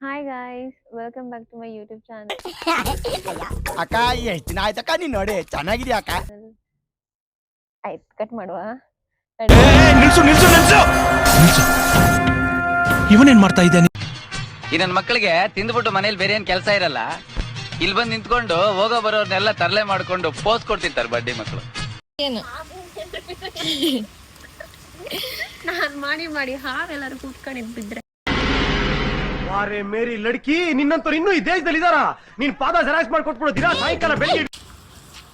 Hi guys, welcome back to my YouTube channel. ಅಕ್ಕ ಎಷ್ಟು ದಿನ ಆಯ್ತಕ್ಕ ನೀನ್ ನೋಡಿ ಚೆನ್ನಾಗಿದ್ಯಾ ಅಕ್ಕ ಆಯ್ತು ಕಟ್ ಮಾಡುವ. ನಿಲ್ಸು ನಿಲ್ಸು ನಿಲ್ಸು ನಿಲ್ಸು ಇವನೇನ್ ಮಾಡ್ತಾ ಇದ್ದಾನೆ? ಈ ನನ್ನ ಮಕ್ಕಳಿಗೆ ತಿಂದ್ಬಿಟ್ಟು ಮನೇಲಿ ಬೇರೆ ಏನ್ ಕೆಲಸ ಇರಲ್ಲ, ಇಲ್ಲಿ ಬಂದು ನಿಂತ್ಕೊಂಡು ಹೋಗೋ ಬರೋರ್ನೆಲ್ಲ ತರಲೆ ಮಾಡ್ಕೊಂಡು ಪೋಸ್ ಕೊಡ್ತಿರ್ತಾರೆ ಬಡ್ಡಿ ಮಕ್ಕಳು. ಏನು ನಾನ್ ಮಾಡಿ ಹಾವೆಲ್ಲರೂ ಕೂತ್ಕೊಂಡಿದ್ ಬಿದ್ರೆ ವಾರೆ ಮೇರಿ ಲಡ್ಕಿ, ನಿನ್ನಂತವ್ರು ಇನ್ನೂ ಈ ದೇಶದಲ್ಲಿ ಇದಾರ? ನೀನ್ ಪಾದ ಜೆರಾಕ್ಸ್ ಮಾಡ್ಕೊಟ್ಬಿಡು ದಿನ ಸಾಯಂಕಾಲ ಬೆಳಿಗ್ಗೆ.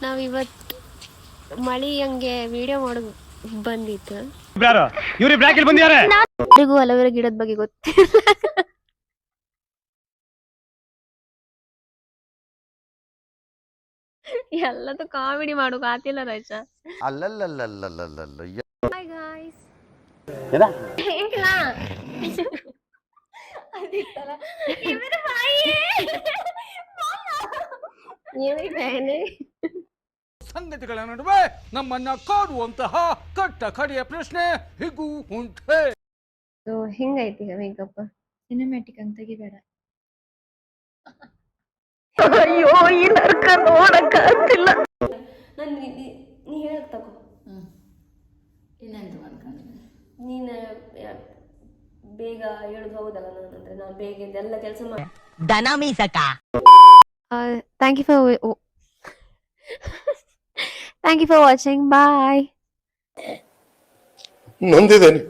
ನಾವಿವತ್ತು ಮಳಿ ಹಂಗೆ ವಿಡಿಯೋ ಮಾಡೋದು ಬಂದಿತ್ತು. ಇವ್ರಿ ಬ್ಲಾಕ್ ಇಲ್ಲಿ ಬಂದಿದ್ದಾರೆ. ಯಾರಿಗೂ ಅಲೋವೆರಾ ಗಿಡದ ಬಗ್ಗೆ ಗೊತ್ತಿಲ್ಲ. ಎಲ್ಲದೂ ಕಾಮಿಡಿ ಮಾಡೋಕ್ ಆತಿಲ್ಲ ರೈತ. ಅಲ್ಲಲ್ಲಲ್ಲಲ್ಲಲ್ಲಲ್ಲ Hi guys. ಸಂಗತಿಗಳ ನಡುವೆ ನಮ್ಮನ್ನ ಕಾಡುವಂತಹ ಕಟ್ಟ ಕಡೆಯ ಪ್ರಶ್ನೆ ಹೀಗೂ ಉಂಟೆ. ಹಿಂಗೈತಿ ಮೇಕಪ್ ಸಿನಿಮ್ಯಾಟಿಕ್ ಅಂತ ತೆಗಿಬೇಡ. ಅಯ್ಯೋ ಈ ನರ್ಕ ನೋಡಕ್ ಆಗ್ತಿಲ್ಲ. ನನ್ ನೀ ಹೇಳಕ್ ತಗೋ. ಇನ್ನೆಂತ ಮಾಡ್ಕೊಂಡಿದ್ದೀನಿ ನೀನು ಬೇಗ ಹೇಳುದು ಹೌದಲ್ಲ, ನಾನಂದ್ರೆ ನಾನು ಬೇಗ ಎಲ್ಲ ಕೆಲಸ ಮಾಡಿ. ದನ ಮೀಸಕ thank you for watching. Bye. ನೊಂದಿದ್ದೇನೆ.